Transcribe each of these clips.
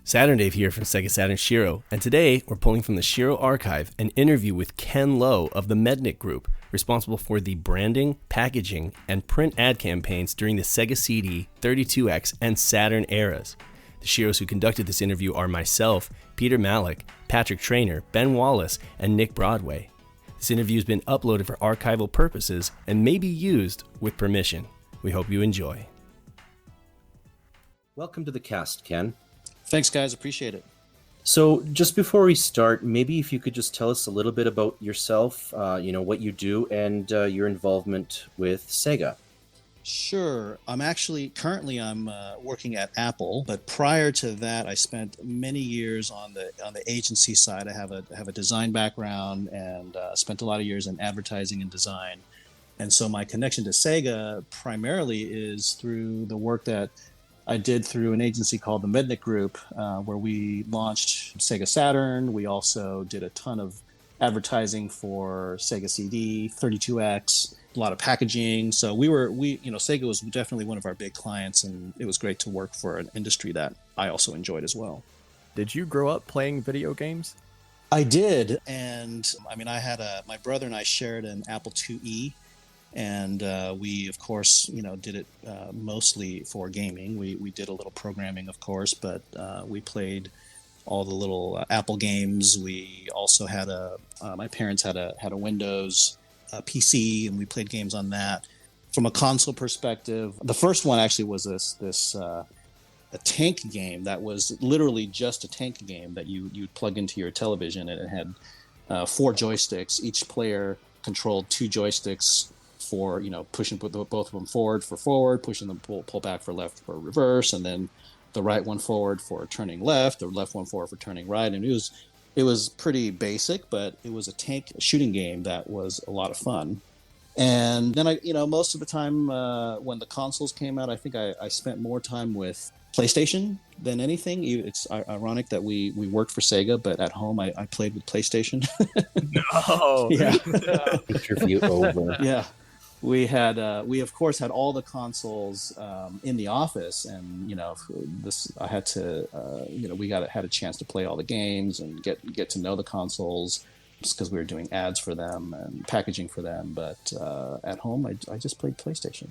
Saturn Dave here from Sega Saturn SHIRO, and today we're pulling from the SHIRO archive an interview with Ken Lowe of the Mednick Group, responsible for the branding, packaging, and print ad campaigns during the Sega CD, 32X, and Saturn eras. The SHIROs who conducted this interview are myself, Peter Malik, Patrick Traynor, Ben Wallace, and Nick Broadway. This interview has been uploaded for archival purposes and may be used with permission. We hope you enjoy. Welcome to the cast, Ken. Thanks, guys. Appreciate it. So just before we start, maybe if you could just tell us a little bit about yourself, what you do, and your involvement with Sega. Sure. I'm working at Apple, but prior to that, I spent many years on the agency side. I have a design background and spent a lot of years in advertising and design. And so my connection to Sega primarily is through the work that I did through an agency called the Mednick Group, where we launched Sega Saturn. We also did a ton of advertising for Sega CD, 32X, a lot of packaging. So Sega was definitely one of our big clients, and it was great to work for an industry that I also enjoyed as well. Did you grow up playing video games? I did, and my brother and I shared an Apple IIe. And we, of course, did it mostly for gaming. We did a little programming, of course, but we played all the little Apple games. We also had my parents had a Windows PC, and we played games on that. From a console perspective, the first one actually was a tank game that was literally just a tank game that you'd plug into your television, and it had 4 joysticks. Each player controlled 2 joysticks for pushing both of them forward, pushing them pull back for left for reverse, and then the right one forward for turning left, the left one forward for turning right. And it was pretty basic, but it was a tank shooting game that was a lot of fun. And then most of the time when the consoles came out, I think I spent more time with PlayStation than anything. It's ironic that we worked for Sega, but at home I played with PlayStation. No. Yeah. Interview over. Yeah. We of course had all the consoles in the office, and I had to had a chance to play all the games and get to know the consoles, just because we were doing ads for them and packaging for them. But at home, I just played PlayStation.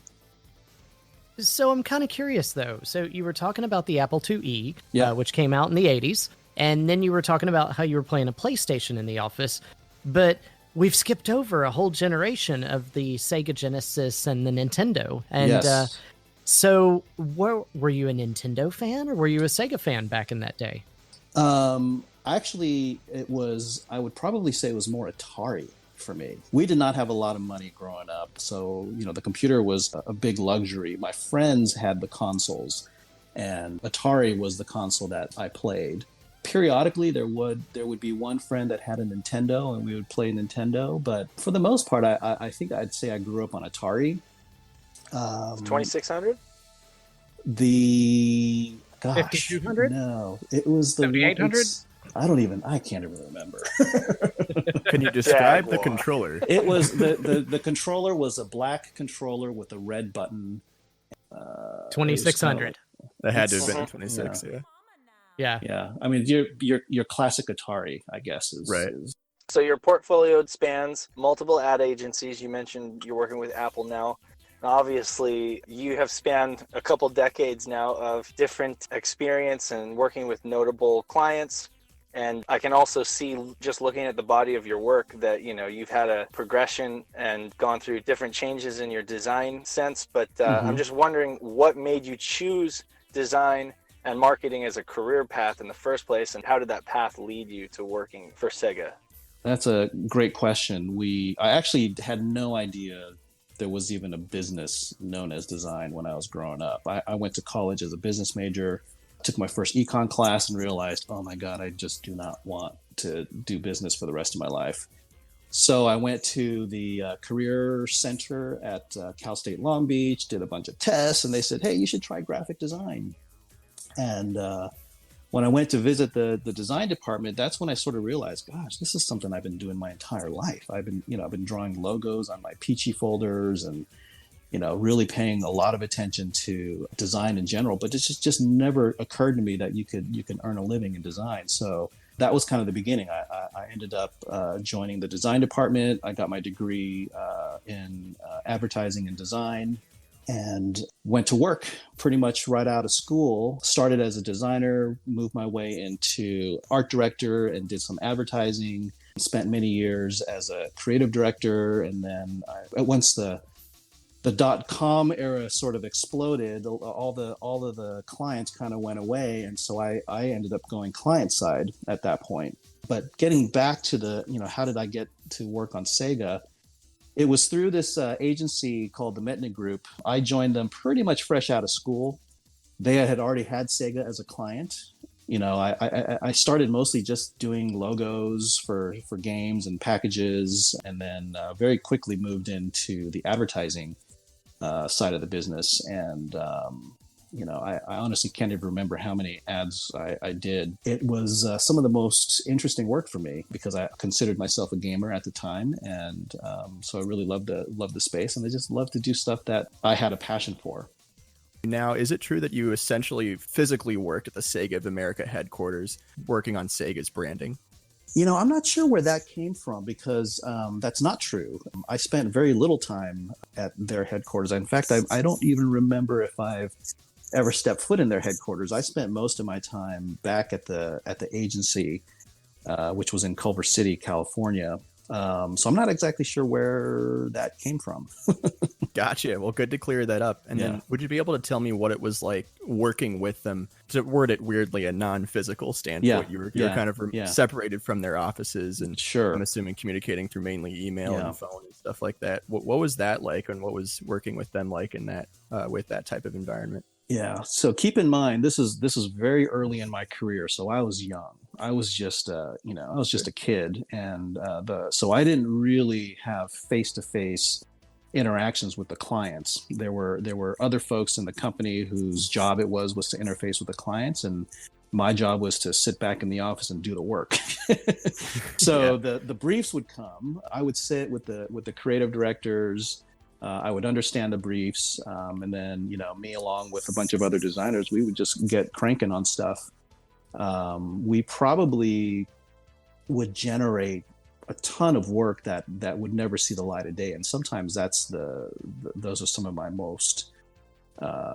So I'm kind of curious though. So you were talking about the Apple IIe, which came out in the 80s, and then you were talking about how you were playing a PlayStation in the office, but we've skipped over a whole generation of the Sega Genesis and the Nintendo. And yes. So were you a Nintendo fan, or were you a Sega fan back in that day? Actually, I would probably say it was more Atari for me. We did not have a lot of money growing up, so the computer was a big luxury. My friends had the consoles, and Atari was the console that I played. Periodically, there would be one friend that had a Nintendo, and we would play Nintendo. But for the most part, I think I'd say I grew up on Atari. 2600? The 5200? No, it was the 7800. I can't even remember. Can you describe the controller? It was the controller was a black controller with a red button. 2600. That had to have been 26. Yeah. I mean, your classic Atari, I guess, is right. So your portfolio spans multiple ad agencies. You mentioned you're working with Apple now. Obviously, you have spanned a couple decades now of different experience and working with notable clients. And I can also see, just looking at the body of your work, that you've had a progression and gone through different changes in your design sense. But I'm just wondering, what made you choose design and marketing as a career path in the first place, and how did that path lead you to working for Sega? That's a great question. I actually had no idea there was even a business known as design when I was growing up. I went to college as a business major, took my first econ class, and realized, oh my God, I just do not want to do business for the rest of my life. So I went to the career center at Cal State Long Beach, did a bunch of tests, and they said, hey, you should try graphic design. And when I went to visit the design department, that's when I sort of realized, gosh, this is something I've been doing my entire life. I've been drawing logos on my Peachy folders and, really paying a lot of attention to design in general, but it's just never occurred to me that you can earn a living in design. So that was kind of the beginning. I ended up joining the design department. I got my degree in advertising and design, and went to work pretty much right out of school. Started as a designer, moved my way into art director, and did some advertising. Spent many years as a creative director, and then once the .com era sort of exploded, all of the clients kind of went away, and so I ended up going client side at that point. But getting back to how did I get to work on Sega? It was through this agency called the Mednick Group. I joined them pretty much fresh out of school. They had already had Sega as a client. I started mostly just doing logos for games and packages, and then very quickly moved into the advertising side of the business. And I honestly can't even remember how many ads I did. It was some of the most interesting work for me because I considered myself a gamer at the time. And so I really loved the space, and I just loved to do stuff that I had a passion for. Now, is it true that you essentially physically worked at the Sega of America headquarters working on Sega's branding? I'm not sure where that came from because that's not true. I spent very little time at their headquarters. In fact, I don't even remember if I've ever stepped foot in their headquarters. I spent most of my time back at the agency, which was in Culver City, California. So I'm not exactly sure where that came from. Gotcha. Well, good to clear that up. And then would you be able to tell me what it was like working with them? To word it weirdly, a non-physical standpoint. You were kind of separated from their offices, and sure. I'm assuming communicating through mainly email and phone and stuff like that. What was that like, and what was working with them like in that with that type of environment? Yeah. So keep in mind, this is very early in my career. So I was young. I was just a kid, and so I didn't really have face-to-face interactions with the clients. There were other folks in the company whose job it was to interface with the clients, and my job was to sit back in the office and do the work. So the briefs would come. I would sit with the creative directors. I would understand the briefs, and then me along with a bunch of other designers, we would just get cranking on stuff. We probably would generate a ton of work that would never see the light of day, and sometimes those are some of my most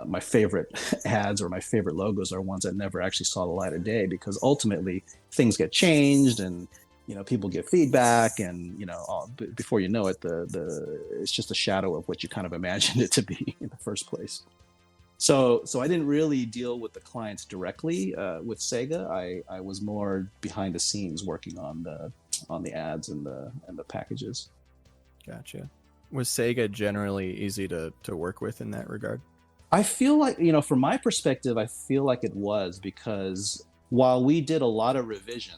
my favorite ads or my favorite logos are ones that never actually saw the light of day, because ultimately things get changed and people give feedback, and before you know it, it's just a shadow of what you kind of imagined it to be in the first place. So I didn't really deal with the clients directly with Sega. I was more behind the scenes working on the ads and the packages. Gotcha. Was Sega generally easy to work with in that regard? I feel like, from my perspective, I feel like it was, because while we did a lot of revision,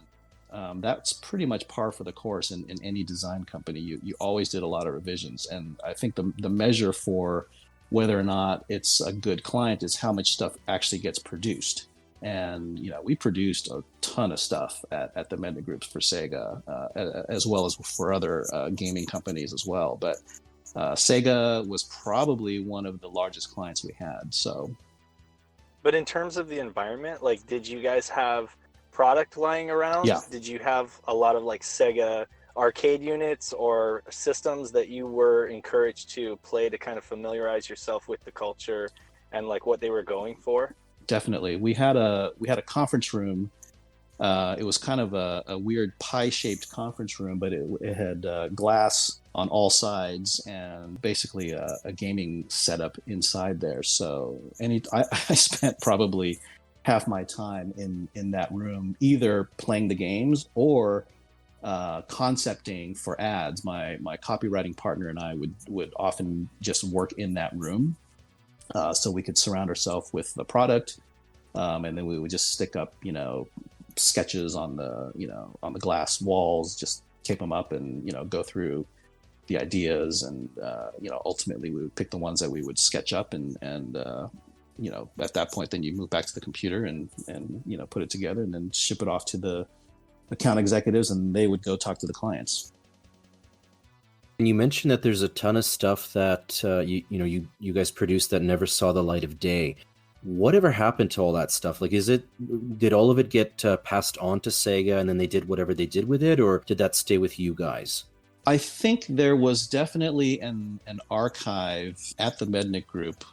that's pretty much par for the course in any design company. You always did a lot of revisions, and I think the measure for whether or not it's a good client is how much stuff actually gets produced. And we produced a ton of stuff at the Mednick Groups for Sega, as well as for other gaming companies as well. But Sega was probably one of the largest clients we had. So, but in terms of the environment, did you guys have product lying around? Yeah. Did you have a lot of Sega arcade units or systems that you were encouraged to play to kind of familiarize yourself with the culture and what they were going for? Definitely. We had a conference room. It was kind of a weird pie-shaped conference room, but it had glass on all sides and basically a gaming setup inside there. So I spent probably half my time in that room, either playing the games or concepting for ads. My copywriting partner and I would often just work in that room, so we could surround ourselves with the product, and then we would just stick up sketches on the glass walls, just tape them up and go through the ideas, and ultimately we would pick the ones that we would sketch up and at that point, then you move back to the computer and put it together and then ship it off to the account executives, and they would go talk to the clients. And you mentioned that there's a ton of stuff that you guys produced that never saw the light of day. Whatever happened to all that stuff? Like, did all of it get passed on to Sega and then they did whatever they did with it, or did that stay with you guys? I think there was definitely an archive at the Mednick group,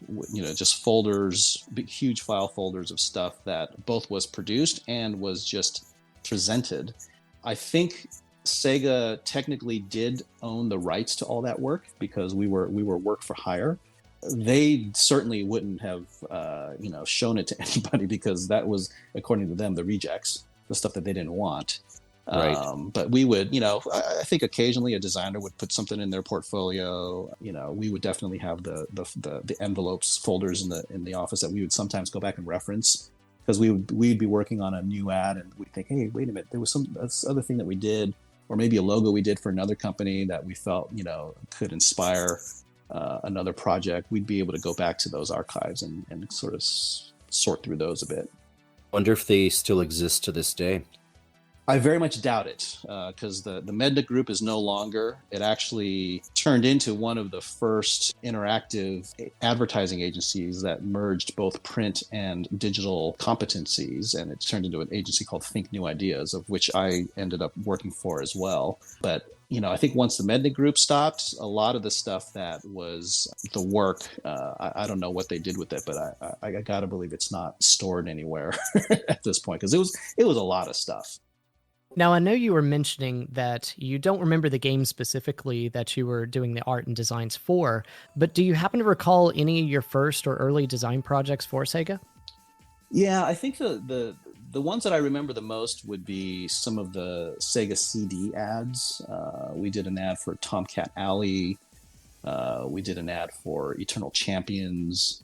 just folders, big, huge file folders of stuff that both was produced and was just presented. I think Sega technically did own the rights to all that work because we were work for hire. They certainly wouldn't have, shown it to anybody because that was, according to them, the rejects, the stuff that they didn't want. Right. But we would, I think occasionally a designer would put something in their portfolio. We would definitely have the envelopes folders in the office that we would sometimes go back and reference because we'd be working on a new ad and we'd think, hey, wait a minute, there was this other thing that we did, or maybe a logo we did for another company that we felt, could inspire another project. We'd be able to go back to those archives and sort of sort through those a bit. Wonder if they still exist to this day. I very much doubt it because the Mednick group is no longer. It actually turned into one of the first interactive advertising agencies that merged both print and digital competencies, and it turned into an agency called Think New Ideas, of which I ended up working for as well. But I think once the Mednick group stopped, a lot of the stuff that was the work, I don't know what they did with it, but I gotta believe it's not stored anywhere at this point because it was a lot of stuff. Now, I know you were mentioning that you don't remember the game specifically that you were doing the art and designs for, but do you happen to recall any of your first or early design projects for Sega? Yeah, I think the ones that I remember the most would be some of the Sega CD ads. We did an ad for Tomcat Alley. We did an ad for Eternal Champions.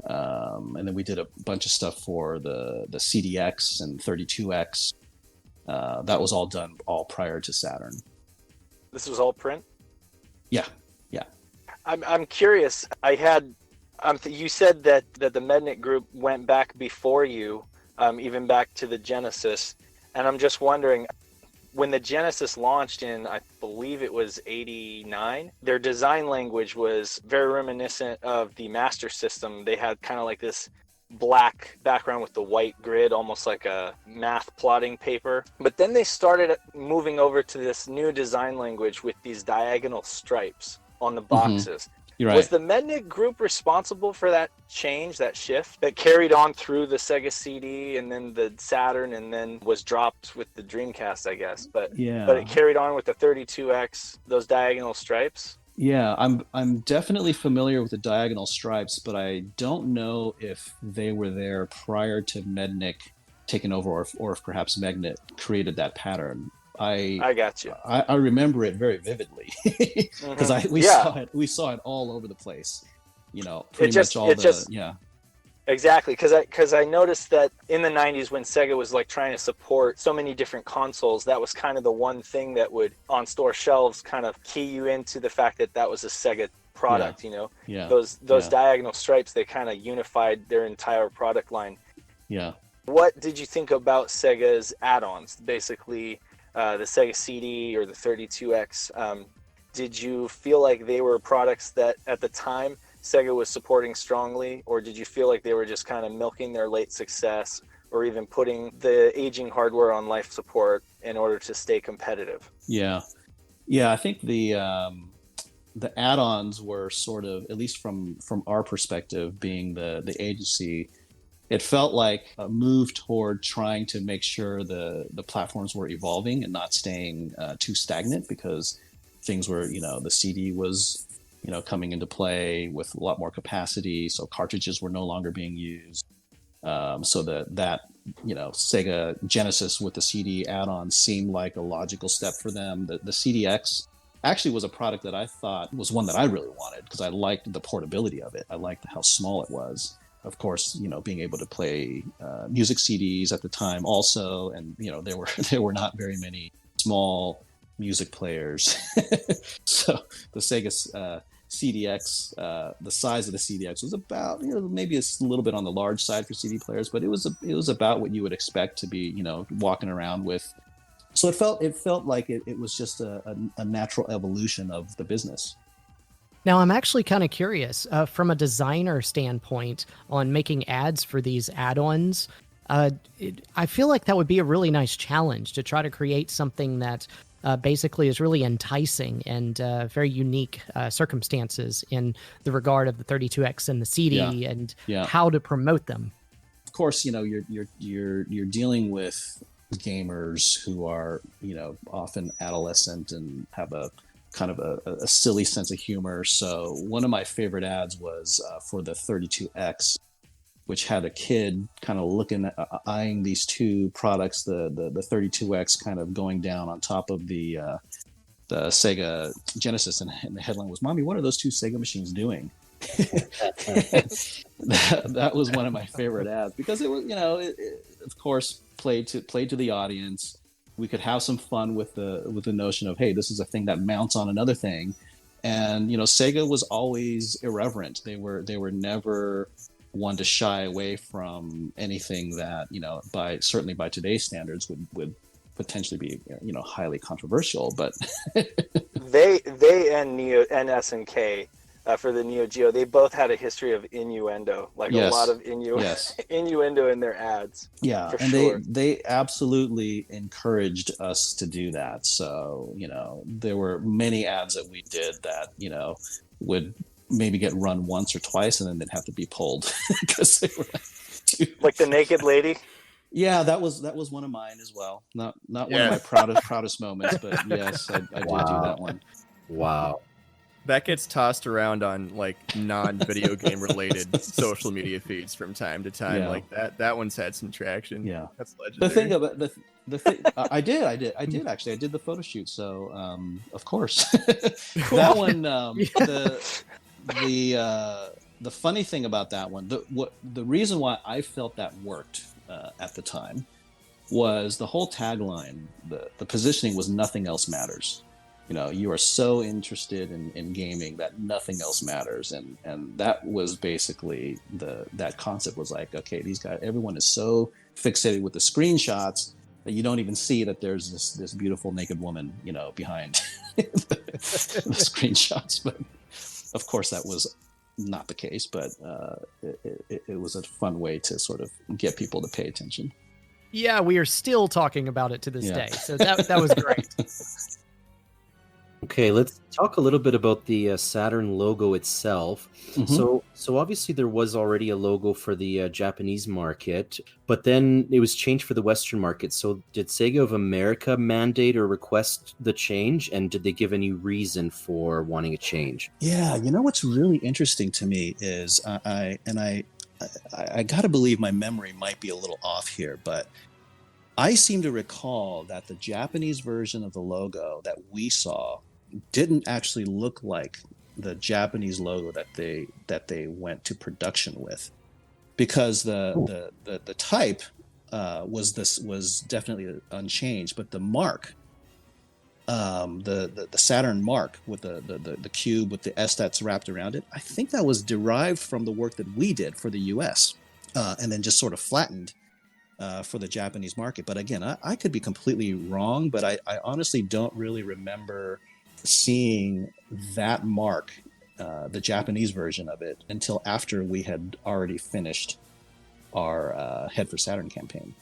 And then we did a bunch of stuff for the CDX and 32X. That was all done prior to Saturn. This was all print? Yeah. I'm curious. You said that the Mednick group went back before you, even back to the Genesis, and I'm just wondering, when the Genesis launched in, I believe it was 89, their design language was very reminiscent of the Master System. They had kind of like this black background with the white grid, almost like a math plotting paper. But then they started moving over to this new design language with these diagonal stripes on the boxes. You're right. Was the Mednick group responsible for that change, that shift that carried on through the Sega CD and then the Saturn and then was dropped with the Dreamcast, I guess? But it carried on with the 32X, those diagonal stripes? Yeah, I'm definitely familiar with the diagonal stripes, but I don't know if they were there prior to Mednick taking over, or if perhaps Mednick created that pattern. I got you. I remember it very vividly because we saw it all over the place. Exactly, because I noticed that in the 90s when Sega was like trying to support so many different consoles, that was kind of the one thing that would on store shelves kind of key you into the fact that was a Sega product. Those diagonal stripes, they kind of unified their entire product line. What did you think about Sega's add-ons, basically the Sega CD or the 32X? Did you feel like they were products that at the time Sega was supporting strongly, or did you feel like they were just kind of milking their late success or even putting the aging hardware on life support in order to stay competitive? Yeah, I think the add-ons were sort of, at least from our perspective, being the agency, it felt like a move toward trying to make sure the platforms were evolving and not staying too stagnant, because things were, the CD was coming into play with a lot more capacity, so cartridges were no longer being used. So that Sega Genesis with the CD add-on seemed like a logical step for them. The CDX actually was a product that I thought was one that I really wanted because I liked the portability of it. I liked how small it was. Of course, being able to play music CDs at the time also, and there were not very many small music players. So the Sega CDX, the size of the CDX was about, maybe a little bit on the large side for CD players, but it was about what you would expect to be, walking around with. So it felt like it was just a natural evolution of the business. Now, I'm actually kind of curious from a designer standpoint on making ads for these add-ons. I feel like that would be a really nice challenge to try to create something that basically is really enticing and very unique circumstances in the regard of the 32X and the CD and how to promote them. Of course, you're dealing with gamers who are, often adolescent and have a kind of a silly sense of humor. So one of my favorite ads was for the 32X, which had a kid kind of eyeing these two products, the 32X kind of going down on top of the Sega Genesis, and the headline was, "Mommy, what are those two Sega machines doing?" that was one of my favorite ads because it was, it of course played to the audience. We could have some fun with the notion of, hey, this is a thing that mounts on another thing, and Sega was always irreverent. They were never one to shy away from anything that certainly by today's standards would potentially be highly controversial. But they and SNK for the Neo Geo, they both had a history of innuendo, a lot of innuendo in their ads. Yeah, and sure. they absolutely encouraged us to do that. So there were many ads that we did that would maybe get run once or twice, and then they'd have to be pulled because they were like the naked lady. Yeah, that was one of mine as well. Not one of my proudest moments, but yes, I did do that one. Wow. That gets tossed around on non-video game related social media feeds from time to time. Yeah. That one's had some traction. Yeah, that's legendary. The thing about the thing, I did actually. I did the photo shoot, so of course that one. The funny thing about that one, the reason why I felt that worked at the time was the whole tagline. The positioning was "Nothing else matters." You are so interested in gaming that nothing else matters, and that was basically that concept was like, okay, these guys, everyone is so fixated with the screenshots that you don't even see that there's this beautiful naked woman, behind the screenshots. But of course, that was not the case. But it was a fun way to sort of get people to pay attention. Yeah, we are still talking about it to this day, so that was great. Okay, let's talk a little bit about the Saturn logo itself. Mm-hmm. So obviously there was already a logo for the Japanese market, but then it was changed for the Western market. So did Sega of America mandate or request the change, and did they give any reason for wanting a change? Yeah, what's really interesting to me is I got to believe my memory might be a little off here, but I seem to recall that the Japanese version of the logo that we saw didn't actually look like the Japanese logo that they went to production with, because the type was definitely unchanged, but the mark, the Saturn mark with the cube with the S that's wrapped around it, I think that was derived from the work that we did for the US, and then just sort of flattened for the Japanese market. But again, I could be completely wrong, but I honestly don't really remember seeing that mark, the Japanese version of it, until after we had already finished our Head for Saturn campaign.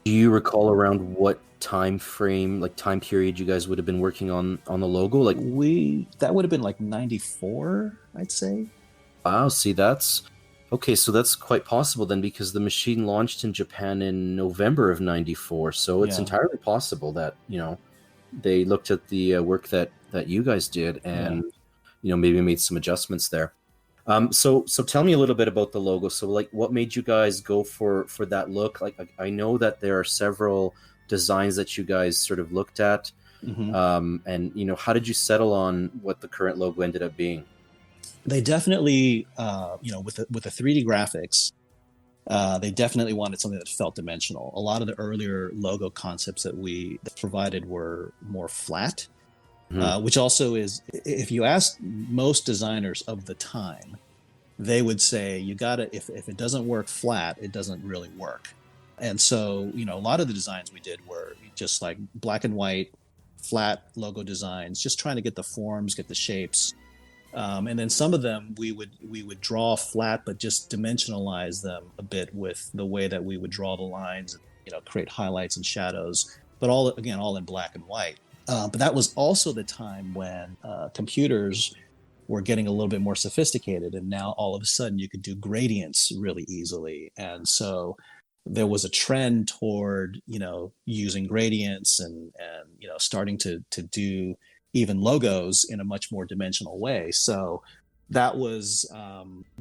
Do you recall around what time period you guys would have been working on the logo? That would have been 94, I'd say. Wow, see, that's okay, so that's quite possible then, because the machine launched in Japan in November of 94, so it's entirely possible that they looked at the work that you guys did and maybe made some adjustments there. So tell me a little bit about the logo. So what made you guys go for that look? I know that there are several designs that you guys sort of looked at. Mm-hmm. And how did you settle on what the current logo ended up being? They definitely with the 3D graphics, they definitely wanted something that felt dimensional. A lot of the earlier logo concepts that we provided were more flat. which also is, if you ask most designers of the time, they would say you gotta, if it doesn't work flat, it doesn't really work. And so, a lot of the designs we did were just like black and white, flat logo designs, just trying to get the forms, get the shapes. And then some of them we would draw flat, but just dimensionalize them a bit with the way that we would draw the lines, create highlights and shadows, but all in black and white. But that was also the time when computers were getting a little bit more sophisticated, and now all of a sudden you could do gradients really easily. And so there was a trend toward, using gradients and starting to do even logos in a much more dimensional way. So that was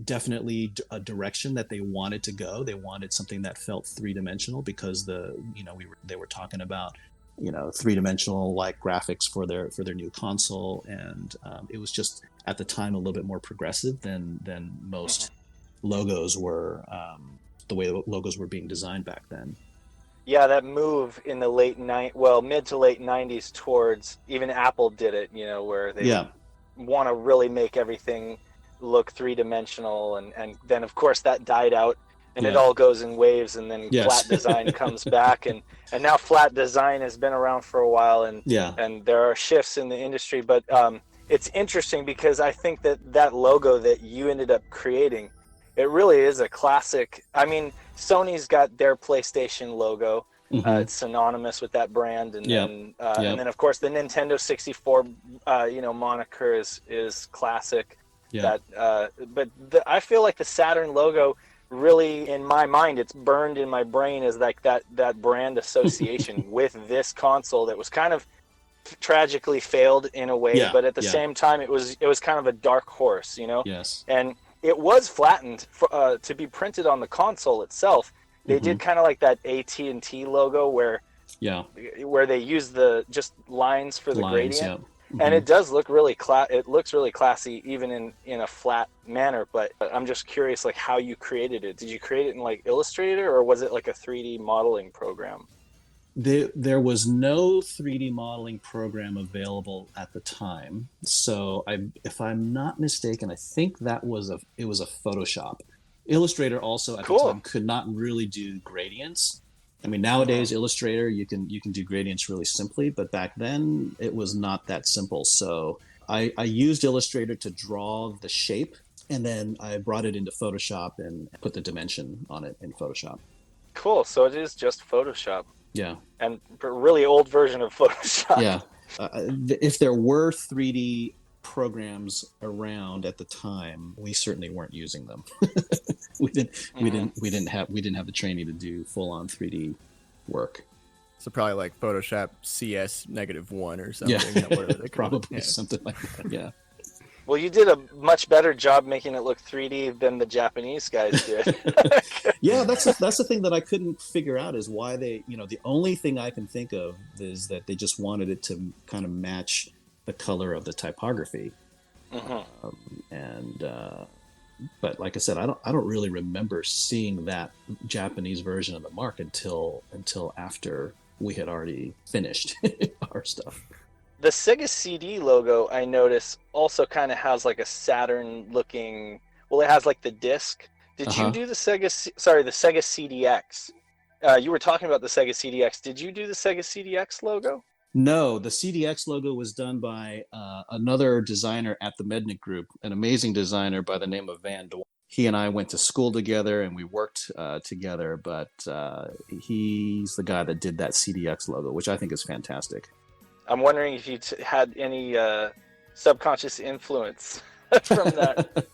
definitely a direction that they wanted to go. They wanted something that felt three-dimensional because they were talking about three-dimensional like graphics for their new console, and it was just at the time a little bit more progressive than most logos were, the way logos were being designed back then. Yeah, that move in the mid to late 90s towards, even Apple did it, where they want to really make everything look three-dimensional, and then of course that died out, and it all goes in waves, and then flat design comes back, and now flat design has been around for a while, and there are shifts in the industry, but it's interesting because I think that logo that you ended up creating, it really is a classic. I mean, Sony's got their PlayStation logo. It's synonymous with that brand, and then of course the Nintendo 64 moniker is classic. I feel like the Saturn logo really, in my mind, it's burned in my brain as like that brand association with this console that was kind of tragically failed in a way, but at the same time it was kind of a dark horse, and it was flattened to be printed on the console itself. They did kind of like that AT&T logo where they use the just lines for the gradient. And it does look really it looks really classy even in a flat manner, but I'm just curious like how you created it. Did you create it in like Illustrator, or was it like a 3D modeling program? There was no 3D modeling program available at the time. So if I'm not mistaken, I think it was a Photoshop. Illustrator also at the time could not really do gradients. I mean, nowadays Illustrator, you can do gradients really simply, but back then it was not that simple. So I used Illustrator to draw the shape, and then I brought it into Photoshop and put the dimension on it in Photoshop. Cool. So it is just Photoshop. Yeah. And a really old version of Photoshop. Yeah. If there were 3D programs around at the time, we certainly weren't using them. we didn't have the training to do full-on 3D work. So probably like Photoshop CS-1 or something. Yeah. Probably something like that. Yeah. Well, you did a much better job making it look 3D than the Japanese guys did. Yeah, that's the thing that I couldn't figure out is why they, the only thing I can think of is that they just wanted it to kind of match the color of the typography. But like I said, I don't really remember seeing that Japanese version of the mark until after we had already finished our stuff. The Sega CD logo, I notice, also kind of has like a Saturn looking. Well, it has like the disc. Did you do the Sega CDX? You were talking about the Sega CDX. Did you do the Sega CDX logo? No, the CDX logo was done by another designer at the Mednick Group, an amazing designer by the name of Van Dorn. He and I went to school together and we worked together, but he's the guy that did that CDX logo, which I think is fantastic. I'm wondering if you had any subconscious influence from that.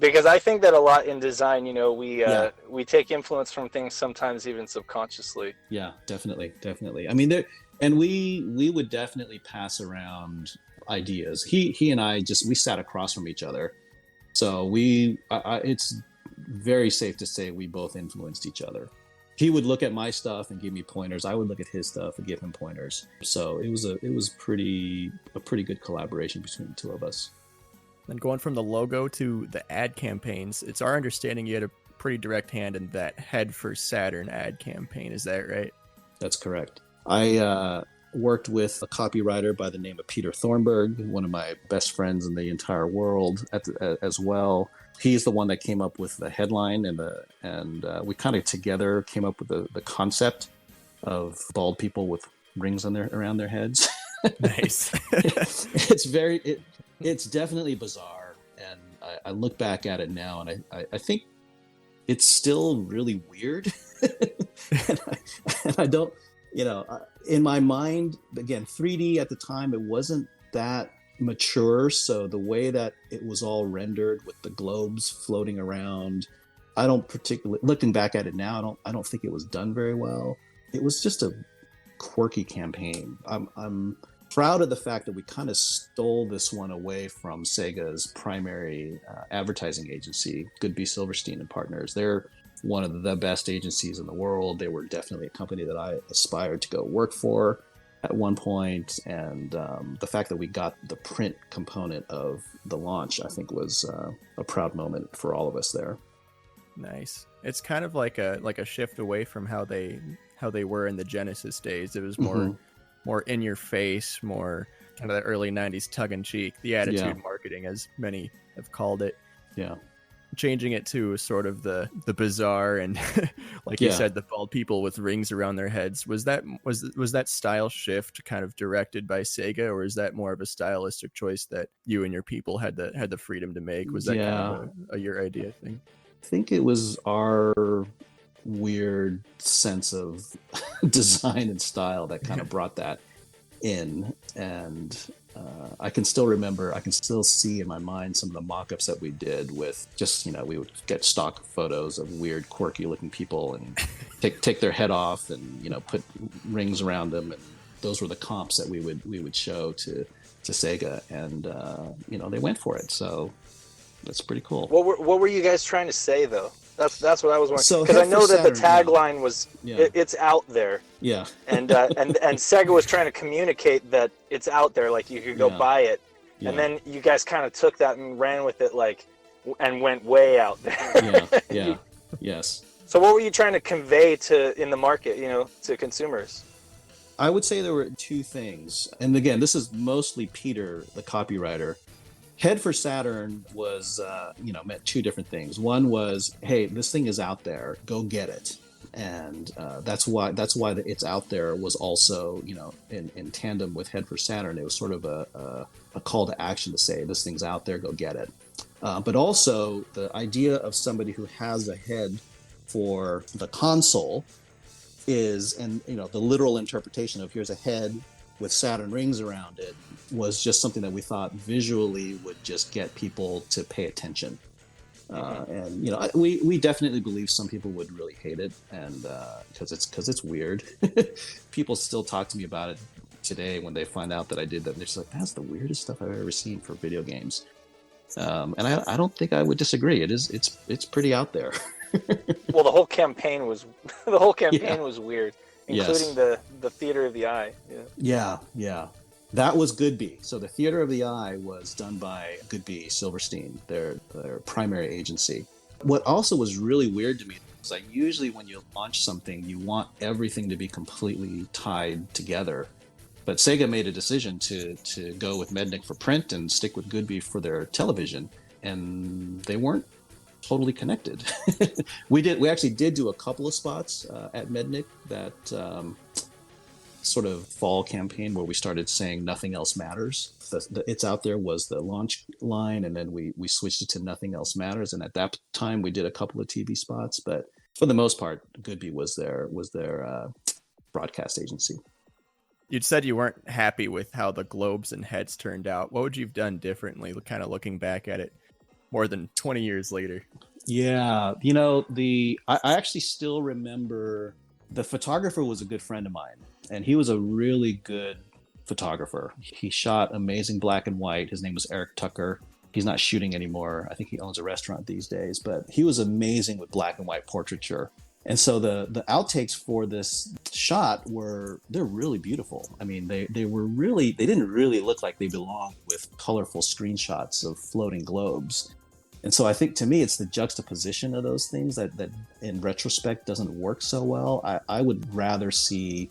Because I think that a lot in design, we take influence from things sometimes even subconsciously. Yeah, definitely. I mean, we would definitely pass around ideas. He and I we sat across from each other, so it's very safe to say we both influenced each other. He would look at my stuff and give me pointers. I would look at his stuff and give him pointers. So it was a pretty good collaboration between the two of us. Then going from the logo to the ad campaigns, it's our understanding you had a pretty direct hand in that Head for Saturn ad campaign. Is that right? That's correct. I worked with a copywriter by the name of Peter Thornburg, one of my best friends in the entire world as well. He's the one that came up with the headline, and we kind of together came up with the concept of bald people with rings around their heads. Nice. It's definitely bizarre, and I look back at it now, and I think it's still really weird. and I don't, in my mind, again, 3D at the time, it wasn't that mature. So the way that it was all rendered with the globes floating around, I don't particularly, looking back at it now, I don't think it was done very well. It was just a quirky campaign. I'm proud of the fact that we kind of stole this one away from Sega's primary advertising agency, Goodby Silverstein and Partners. They're one of the best agencies in the world. They were definitely a company that I aspired to go work for at one point. And the fact that we got the print component of the launch, I think, was a proud moment for all of us there. Nice. It's kind of like a shift away from how they were in the Genesis days. It was more in your face, more kind of the early 90s tug-in-cheek, the attitude marketing, as many have called it. Yeah. Changing it to sort of the bizarre and like you said, the bald people with rings around their heads. Was that style shift kind of directed by Sega, or is that more of a stylistic choice that you and your people had the freedom to make? Was that kind of a your idea thing? I think it was our weird sense of design and style that kind of brought that in. And I can still see in my mind some of the mock-ups that we did with just, we would get stock photos of weird, quirky looking people and take their head off and, put rings around them. And those were the comps that we would show to Sega. And, they went for it. So that's pretty cool. What were you guys trying to say, though? That's what I was wondering. Because I know that the tagline was "It's out there." Yeah. And Sega was trying to communicate that it's out there, like you could go buy it. Yeah. And then you guys kind of took that and ran with it, and went way out there. Yeah. Yes. So what were you trying to convey in the market, to consumers? I would say there were two things, and again, this is mostly Peter, the copywriter. Head for Saturn was, meant two different things. One was, hey, this thing is out there, go get it. And that's why the It's Out There was also, in tandem with Head for Saturn. It was sort of a call to action to say, this thing's out there, go get it. But also the idea of somebody who has a head for the console is, and, the literal interpretation of here's a head with Saturn rings around it was just something that we thought visually would just get people to pay attention. And we definitely believe some people would really hate it, and because it's weird. People still talk to me about it today when they find out that I did that. And they're just like, that's the weirdest stuff I've ever seen for video games. And I don't think I would disagree. It's pretty out there. Well, the whole campaign was was weird, including the Theater of the Eye. Yeah. That was Goodby. So the Theater of the Eye was done by Goodby Silverstein, their primary agency. What also was really weird to me is like usually when you launch something, you want everything to be completely tied together. But Sega made a decision to go with Mednick for print and stick with Goodby for their television, and they weren't totally connected. We actually did do a couple of spots at Mednick that sort of fall campaign where we started saying nothing else matters. The It's Out There was the launch line, and then we switched it to Nothing Else Matters. And at that time, we did a couple of TV spots, but for the most part, Goodby was their broadcast agency. You'd said you weren't happy with how the globes and heads turned out. What would you have done differently, kind of looking back at it more than 20 years later? Yeah, I actually still remember the photographer was a good friend of mine, and he was a really good photographer. He shot amazing black and white. His name was Eric Tucker. He's not shooting anymore. I think he owns a restaurant these days, but he was amazing with black and white portraiture. And so the outtakes for this shot they're really beautiful. I mean, they didn't really look like they belonged with colorful screenshots of floating globes. And so I think to me, it's the juxtaposition of those things that in retrospect doesn't work so well. I would rather see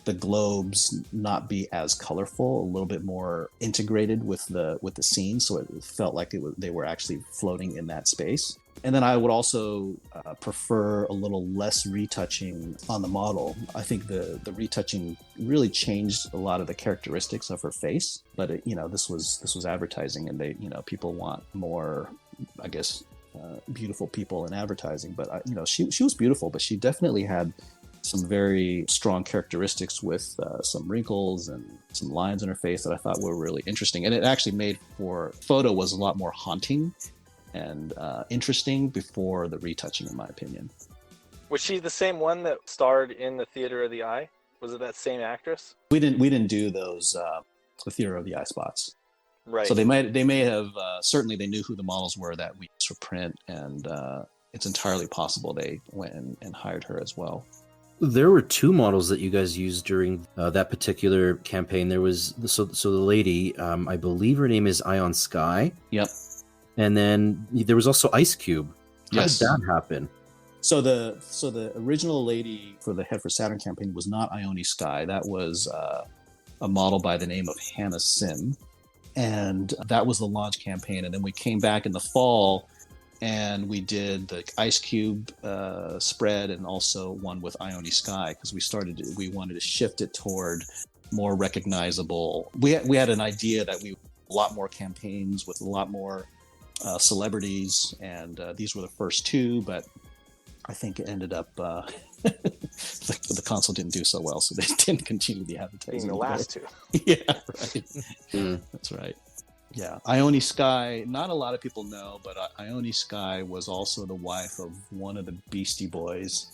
the globes not be as colorful, a little bit more integrated with the scene, so it felt like they were actually floating in that space. And then I would also prefer a little less retouching on the model. I think the retouching really changed a lot of the characteristics of her face. But this was advertising, and people want more, I guess, beautiful people in advertising. But she was beautiful, but she definitely had some very strong characteristics with some wrinkles and some lines in her face that I thought were really interesting. And it actually made for photo was a lot more haunting and interesting before the retouching, in my opinion. Was she the same one that starred in the Theater of the Eye? Was it that same actress? We didn't do those the Theater of the Eye spots. Right. So they may have certainly they knew who the models were that we used for print, and it's entirely possible they went and hired her as well. There were 2 models that you guys used during that particular campaign. There was so the lady, I believe her name is Ione Skye. Yep. And then there was also Ice Cube. How did that happen? So the original lady for the Head for Saturn campaign was not Ione Skye. That was a model by the name of Hannah Sim, and that was the launch campaign. And then we came back in the fall, and we did the Ice Cube spread, and also one with Ione Skye, because we wanted to shift it toward more recognizable. We had an idea that we a lot more campaigns with a lot more celebrities, and these were the first 2, but I think it ended up the console didn't do so well, so they didn't continue the advertising. Being the last 2. Yeah, right. That's right. Yeah, Ione Skye, not a lot of people know, but Ione Skye was also the wife of one of the Beastie Boys.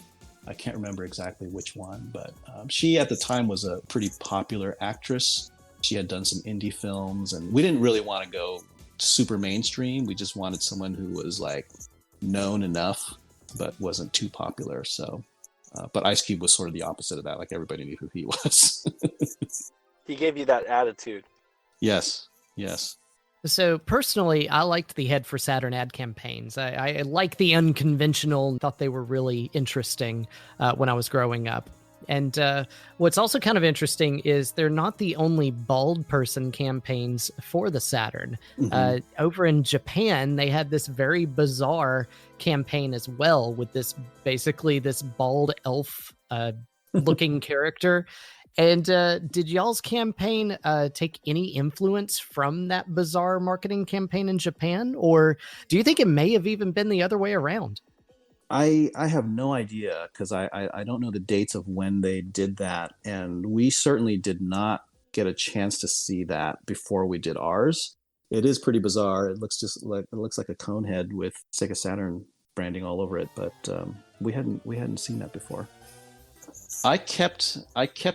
I can't remember exactly which one, but she at the time was a pretty popular actress. She had done some indie films, and we didn't really want to go super mainstream. We just wanted someone who was like known enough but wasn't too popular. So but Ice Cube was sort of the opposite of that. Like, everybody knew who he was. He gave you that attitude. Yes. So personally, I liked the Head for Saturn ad campaigns. I like the unconventional, thought they were really interesting when I was growing up. And what's also kind of interesting is they're not the only bald person campaigns for the Saturn. Mm-hmm. Over in Japan, they had this very bizarre campaign as well, with basically this bald elf looking character. And did y'all's campaign take any influence from that bizarre marketing campaign in Japan? Or do you think it may have even been the other way around? I have no idea, because I don't know the dates of when they did that, and we certainly did not get a chance to see that before we did ours. It is pretty bizarre. It looks like a cone head with Sega Saturn branding all over it, but we hadn't seen that before. I kept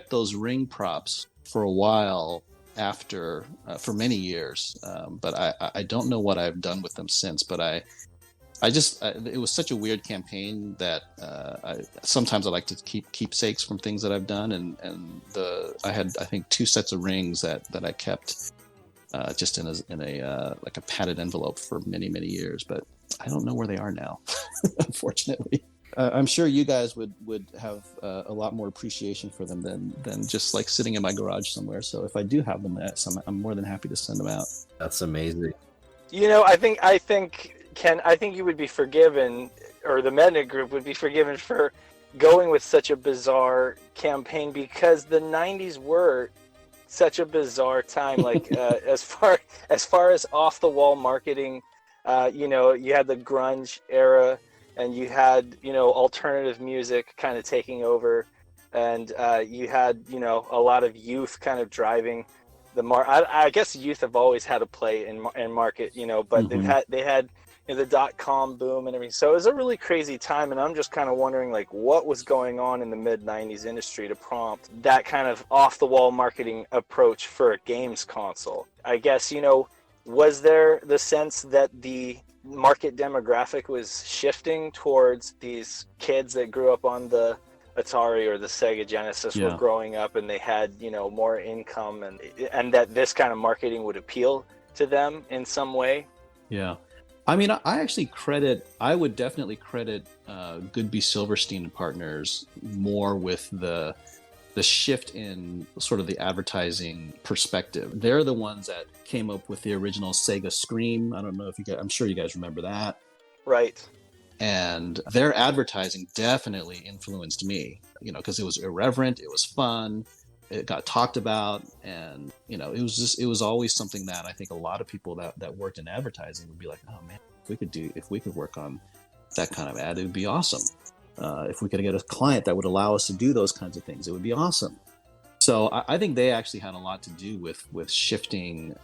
those ring props for a while after, for many years, but I don't know what I've done with them since. But it was such a weird campaign that sometimes I like to keep keepsakes from things that I've done, and I had, I think, 2 sets of rings that I kept just in a like a padded envelope for many years, but I don't know where they are now, unfortunately. I'm sure you guys would have a lot more appreciation for them than just like sitting in my garage somewhere. So if I do have them, I'm more than happy to send them out. That's amazing. I think Ken, I think you would be forgiven, or the Mednick group would be forgiven, for going with such a bizarre campaign, because the 90s were such a bizarre time. Like as far as off the wall marketing, you had the grunge era, and you had alternative music kind of taking over, and you had a lot of youth kind of driving the I guess youth have always had a play in market, but mm-hmm. they had the .com boom and everything. So it was a really crazy time, and I'm just kind of wondering, like, what was going on in the mid-90s industry to prompt that kind of off-the-wall marketing approach for a games console. I guess, was there the sense that the market demographic was shifting towards these kids that grew up on the Atari or the Sega Genesis, were growing up, and they had, more income, and that this kind of marketing would appeal to them in some way? Yeah. I mean, I would definitely credit Goodby Silverstein and Partners more with the the shift in sort of the advertising perspective. They're the ones that came up with the original Sega Scream. I don't know if you guys, I'm sure you guys remember that. Right. And their advertising definitely influenced me, because it was irreverent, it was fun, it got talked about, and it was always something that I think a lot of people that worked in advertising would be like, oh man, if we could work on that kind of ad, it would be awesome. If we could get a client that would allow us to do those kinds of things, it would be awesome. So I think they actually had a lot to do with shifting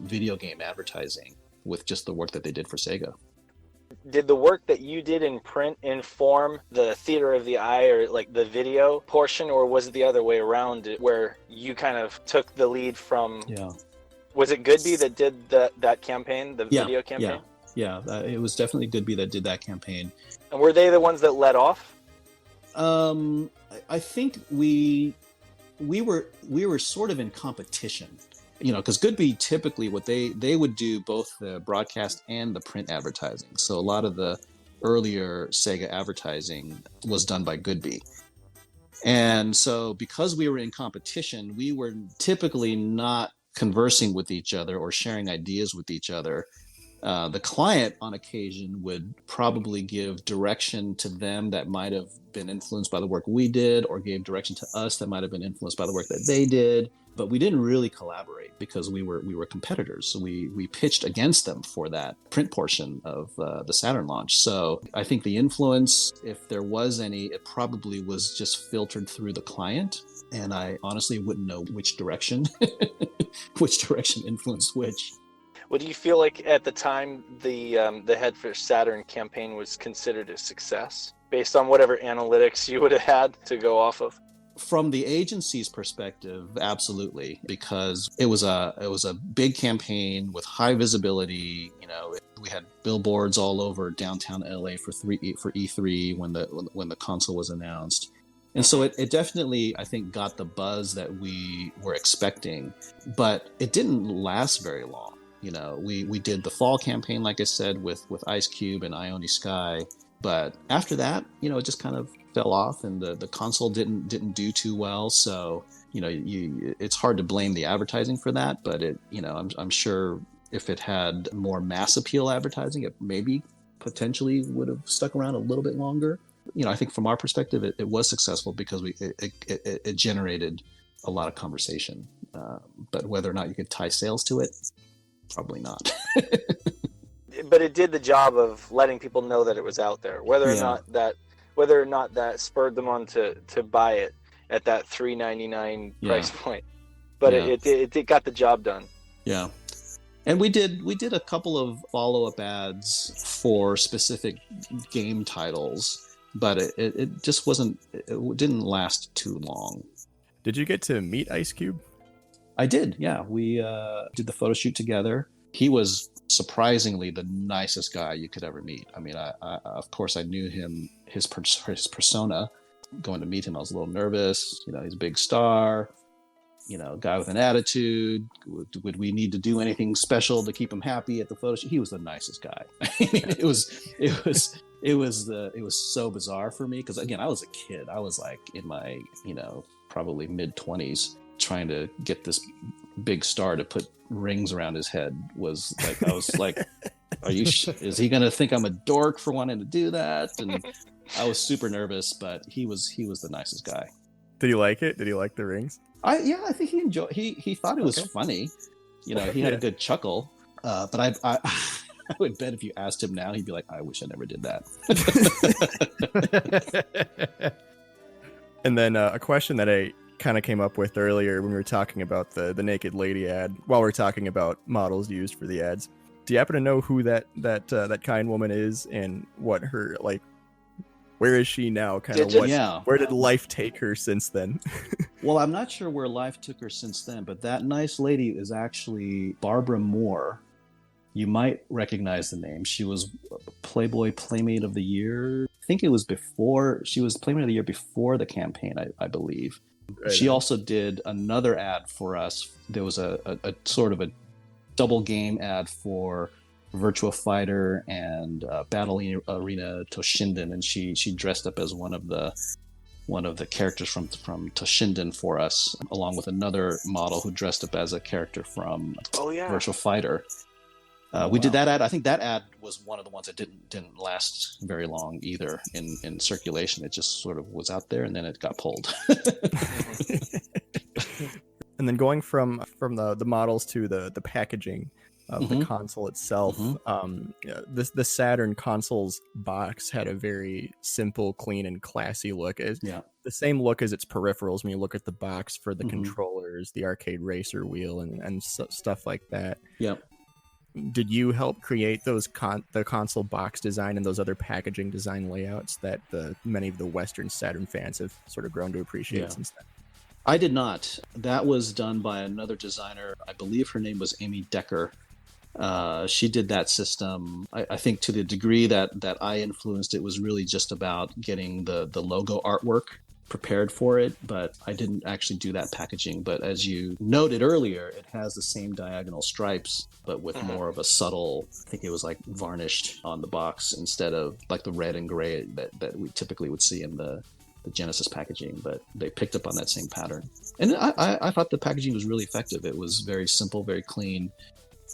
video game advertising with just the work that they did for Sega. Did the work that you did in print inform the theater of the eye, or like the video portion, or was it the other way around, where you kind of took the lead from? Yeah. Was it Goodby that did that campaign, the video campaign? Yeah, it was definitely Goodby that did that campaign. And were they the ones that led off? I think we were sort of in competition. Because Goodby typically what they would do both the broadcast and the print advertising. So a lot of the earlier Sega advertising was done by Goodby. And so because we were in competition, we were typically not conversing with each other or sharing ideas with each other. The client on occasion would probably give direction to them that might have been influenced by the work we did, or gave direction to us that might have been influenced by the work that they did. But we didn't really collaborate because we were competitors. So we pitched against them for that print portion of the Saturn launch. So I think the influence, if there was any, it probably was just filtered through the client. And I honestly wouldn't know which direction influenced which. What do you feel like at the time the Head for Saturn campaign was considered a success, based on whatever analytics you would have had to go off of? From the agency's perspective, absolutely, because it was a big campaign with high visibility. We had billboards all over downtown LA for E3 when the console was announced. And so it definitely, I think, got the buzz that we were expecting, but it didn't last very long. We did the fall campaign, like I said, with Ice Cube and Ione Skye, but after that, it just kind of fell off, and the console didn't do too well. So it's hard to blame the advertising for that, but I'm sure if it had more mass appeal advertising, it maybe potentially would have stuck around a little bit longer. I think from our perspective, it was successful because it generated a lot of conversation. But whether or not you could tie sales to it, probably not. But it did the job of letting people know that it was out there, whether or not that spurred them on to buy it at that $3.99 price point. But it got the job done. Yeah. And we did a couple of follow-up ads for specific game titles, but it just wasn't, it didn't last too long. Did you get to meet Ice Cube? I did, yeah. We did the photo shoot together. He was surprisingly the nicest guy you could ever meet. I mean, I of course I knew him, his persona. Going to meet him, I was a little nervous. He's a big star. Guy with an attitude. Would we need to do anything special to keep him happy at the photo shoot? He was the nicest guy. I mean, it was so bizarre for me because again, I was a kid. I was like in my probably mid-20s, trying to get this big star to put rings around his head. Was like, I was like, is he gonna think I'm a dork for wanting to do that? And I was super nervous, but he was the nicest guy. Did he like it? Did he like the rings? I think he enjoyed. He thought it was funny. He had a good chuckle. But I would bet if you asked him now, he'd be like, "I wish I never did that." And then a question that I kind of came up with earlier when we were talking about the naked lady ad, while we're talking about models used for the ads. Do you happen to know who that kind woman is and what her where is she now? Where did life take her since then? Well, I'm not sure where life took her since then, but that nice lady is actually Barbara Moore. You might recognize the name. She was Playboy Playmate of the Year. I think it was before. She was Playmate of the Year before the campaign, I believe. Right. She also did another ad for us. There was a sort of a double game ad for Virtua Fighter and Battle Arena Toshinden, and she dressed up as one of the one of the characters from Toshinden for us, along with another model who dressed up as a character from Virtual Fighter. We did that ad. I think that ad was one of the ones that didn't last very long either in circulation. It just sort of was out there and then it got pulled. And then going from the models to the packaging of the console itself, the Saturn console's box had a very simple, clean, and classy look. The same look as its peripherals when you look at the box for the controllers, the arcade racer wheel, and stuff like that. Yep. Did you help create those the console box design and those other packaging design layouts that many of the Western Saturn fans have sort of grown to appreciate since then? I did not. That was done by another designer. I believe her name was Amy Decker. She did that system. I think to the degree that I influenced, it was really just about getting the logo artwork prepared for it, but I didn't actually do that packaging. But as you noted earlier, it has the same diagonal stripes, but with more of a subtle, I think it was like varnished on the box instead of like the red and gray that we typically would see in the Genesis packaging, but they picked up on that same pattern. And I thought the packaging was really effective. It was very simple, very clean.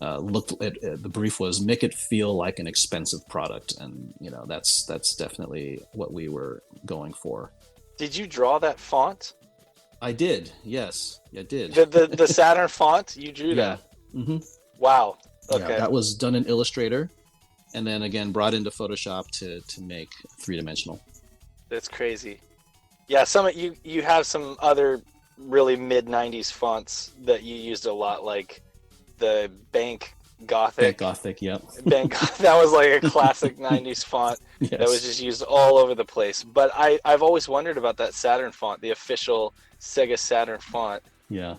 The brief was make it feel like an expensive product, and that's definitely what we were going for. Did you draw that font? I did. Yes, I did. The Saturn font, you drew that. Mm-hmm. Wow. Okay. Yeah, that was done in Illustrator, and then again brought into Photoshop to make 3-dimensional. That's crazy. Yeah, you have some other really mid-90s fonts that you used a lot, like the Bank Gothic. Yep. That was like a classic 90s font that was just used all over the place. But I've always wondered about that Saturn font, the official Sega Saturn font. Yeah.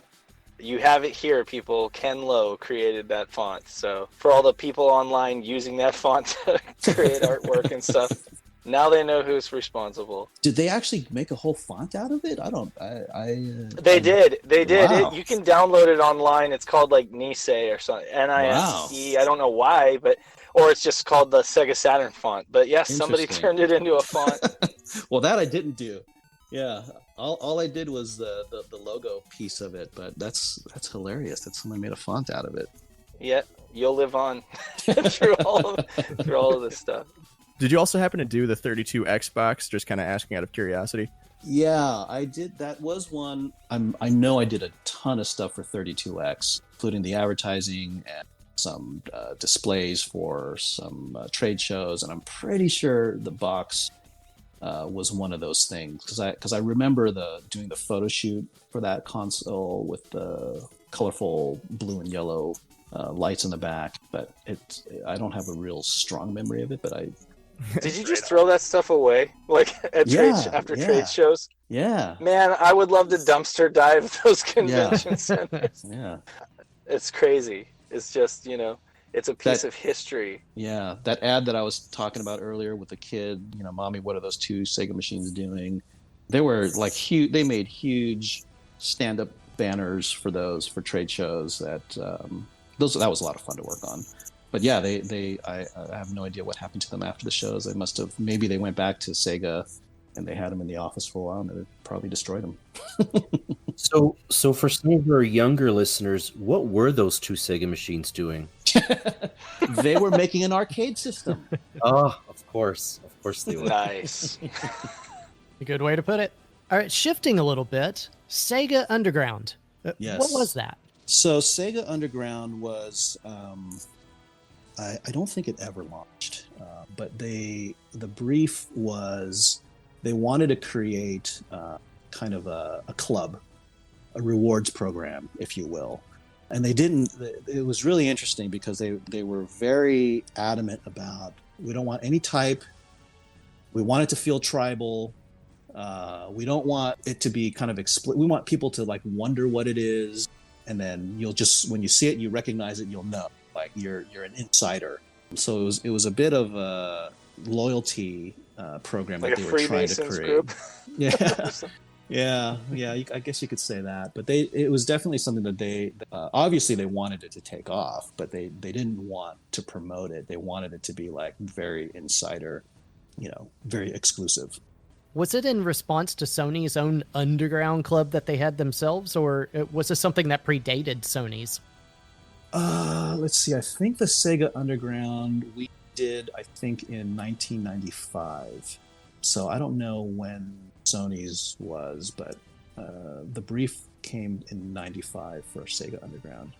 You have it here, people. Ken Lowe created that font. So for all the people online using that font to create artwork and stuff, now they know who's responsible. Did they actually make a whole font out of it? They did. Wow. You can download it online. It's called like Nisei or something. NISE. Wow. I don't know why, or it's just called the Sega Saturn font. But yes, somebody turned it into a font. Well, that I didn't do. Yeah. All I did was the logo piece of it, but that's hilarious that someone made a font out of it. Yeah, you'll live on through all of this stuff. Did you also happen to do the 32X box? Just kind of asking out of curiosity. Yeah, I did. That was one. I know I did a ton of stuff for 32X, including the advertising and some displays for some trade shows, and I'm pretty sure the box was one of those things because I remember doing the photo shoot for that console with the colorful blue and yellow lights in the back, but I don't have a real strong memory of it, but I. Did you just throw that stuff away, like at trade shows? Yeah. Man, I would love to dumpster dive those convention centers. Yeah. It's crazy. It's just, it's a piece of history. Yeah. That ad that I was talking about earlier with the kid, Mommy, what are those 2 Sega machines doing? They were like huge. They made huge stand-up banners for trade shows. That was a lot of fun to work on. But yeah, I have no idea what happened to them after the shows. Maybe they went back to Sega and they had them in the office for a while and they probably destroyed them. So for some of our younger listeners, what were those 2 Sega machines doing? They were making an arcade system. Oh, of course they were. Nice. A good way to put it. All right, shifting a little bit, Sega Underground. Yes. What was that? So Sega Underground was... I don't think it ever launched, but the brief was they wanted to create kind of a club, a rewards program, if you will. And they didn't. It was really interesting because they were very adamant about we don't want any type. We want it to feel tribal. We don't want it to be kind of we want people to like wonder what it is, and then you'll just when you see it, you recognize it, you'll know. Like you're an insider. So it was a bit of a loyalty program like that they were trying to create. Group. Yeah. I guess you could say that. But it was definitely something that they obviously they wanted it to take off, but they didn't want to promote it. They wanted it to be like very insider, very exclusive. Was it in response to Sony's own underground club that they had themselves, or was this something that predated Sony's? Let's see. I think the Sega Underground we did, I think, in 1995. So I don't know when Sony's was, but the brief came in 95 for Sega Underground.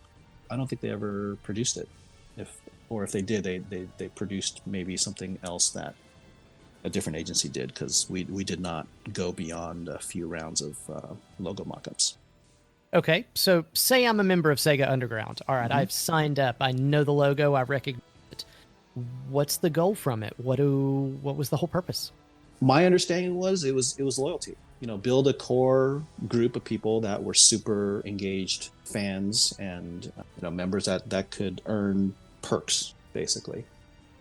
I don't think they ever produced it. If they did, they produced maybe something else that a different agency did, because we did not go beyond a few rounds of logo mockups. Okay, so say I'm a member of Sega Underground. All right, I've signed up. I know the logo. I recognize it. What's the goal from it? What was the whole purpose? My understanding was it was loyalty. Build a core group of people that were super engaged fans and members that could earn perks, basically.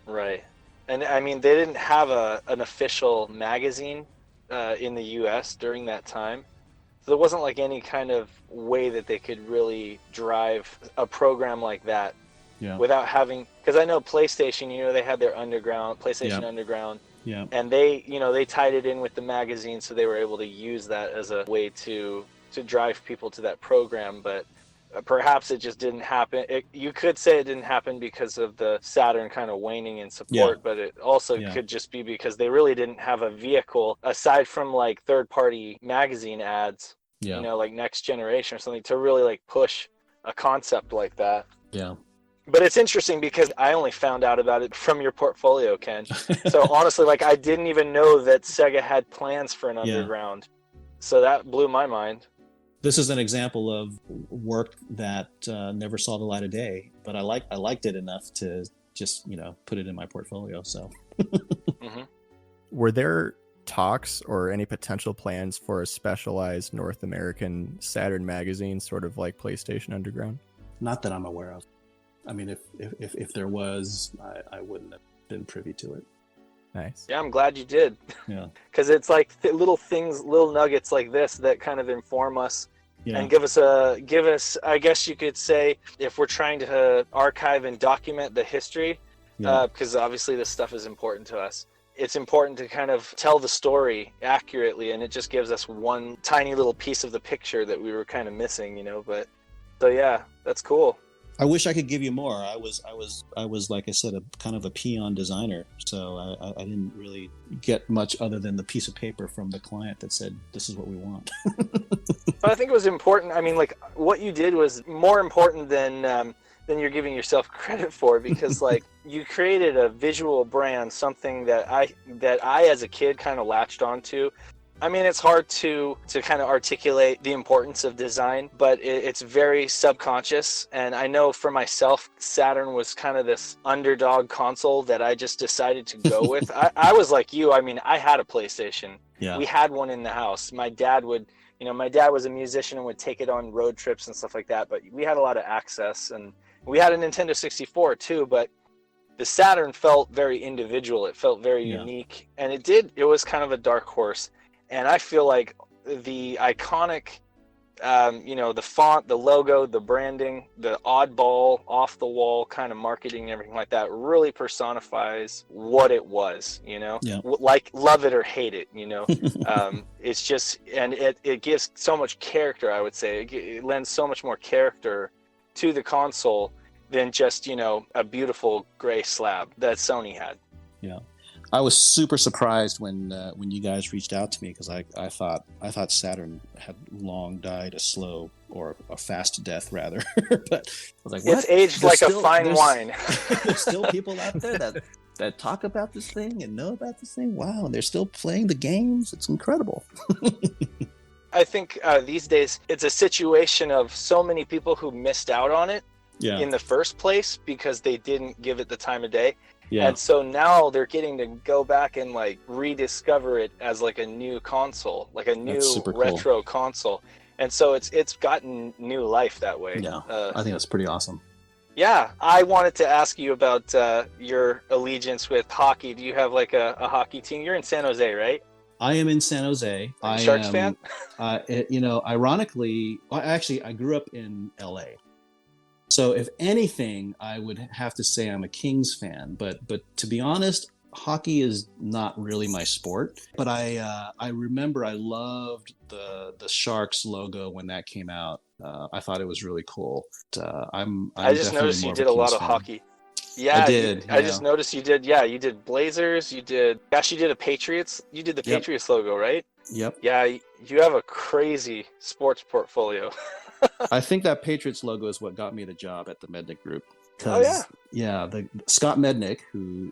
Right. And I mean, they didn't have an official magazine in the U.S. during that time. So there wasn't like any kind of way that they could really drive a program like that without having, because I know PlayStation, they had their PlayStation Underground. Yeah. And they tied it in with the magazine, so they were able to use that as a way to drive people to that program. But perhaps it just didn't happen. You could say it didn't happen because of the Saturn kind of waning in support, but it also could just be because they really didn't have a vehicle aside from like third-party magazine ads, like Next Generation or something, to really like push a concept like that. Yeah. But it's interesting because I only found out about it from your portfolio, Ken. So honestly, like I didn't even know that Sega had plans for an underground. So that blew my mind. This is an example of work that never saw the light of day, but I liked it enough to just put it in my portfolio. So, Were there talks or any potential plans for a specialized North American Saturn magazine, sort of like PlayStation Underground? Not that I'm aware of. I mean, if there was, I wouldn't have been privy to it. Nice. Yeah, I'm glad you did. Yeah. Because it's like little things, little nuggets like this that kind of inform us and give us, I guess you could say, if we're trying to archive and document the history, because obviously this stuff is important to us. It's important to kind of tell the story accurately, and it just gives us one tiny little piece of the picture that we were kind of missing, But so yeah, that's cool. I wish I could give you more. I was like I said, a kind of a peon designer, so I didn't really get much other than the piece of paper from the client that said, "This is what we want." But I think it was important. I mean, like what you did was more important than you're giving yourself credit for, because like you created a visual brand, something that I as a kid kind of latched onto. I mean, it's hard to kind of articulate the importance of design, but it's very subconscious. And I know for myself, Saturn was kind of this underdog console that I just decided to go with. I was like you. I mean, I had a PlayStation. Yeah. We had one in the house. My dad was a musician and would take it on road trips and stuff like that. But we had a lot of access, and we had a Nintendo 64 too. But the Saturn felt very individual. It felt very unique, and it was kind of a dark horse. And I feel like the iconic, the font, the logo, the branding, the oddball, off-the-wall kind of marketing and everything like that really personifies what it was, like love it or hate it, It's just, and it gives so much character, I would say. It lends so much more character to the console than just, a beautiful gray slab that Sony had. Yeah. I was super surprised when you guys reached out to me, because I thought Saturn had long died a slow or a fast death rather. But I was like, what? It's aged like a fine wine. There's still people out there that talk about this thing and know about this thing. Wow, and they're still playing the games. It's incredible. I think these days it's a situation of so many people who missed out on it in the first place because they didn't give it the time of day. Yeah. And so now they're getting to go back and like rediscover it as like a new console, like a new retro console. And so it's gotten new life that way. Yeah, I think that's pretty awesome. Yeah, I wanted to ask you about your allegiance with hockey. Do you have like a hockey team? You're in San Jose, right? I am in San Jose. Sharks fan? Ironically, actually, I grew up in LA. So if anything, I would have to say I'm a Kings fan. But to be honest, hockey is not really my sport, but I remember I loved the Sharks logo when that came out. I thought it was really cool. I just noticed you did a lot of hockey. Yeah, I did. I just noticed you did. Yeah, you did Blazers. You did a Patriots. You did the Patriots logo, right? Yep. Yeah, you have a crazy sports portfolio. I think that Patriots logo is what got me the job at the Mednick Group. Oh yeah. Yeah, Scott Mednick, who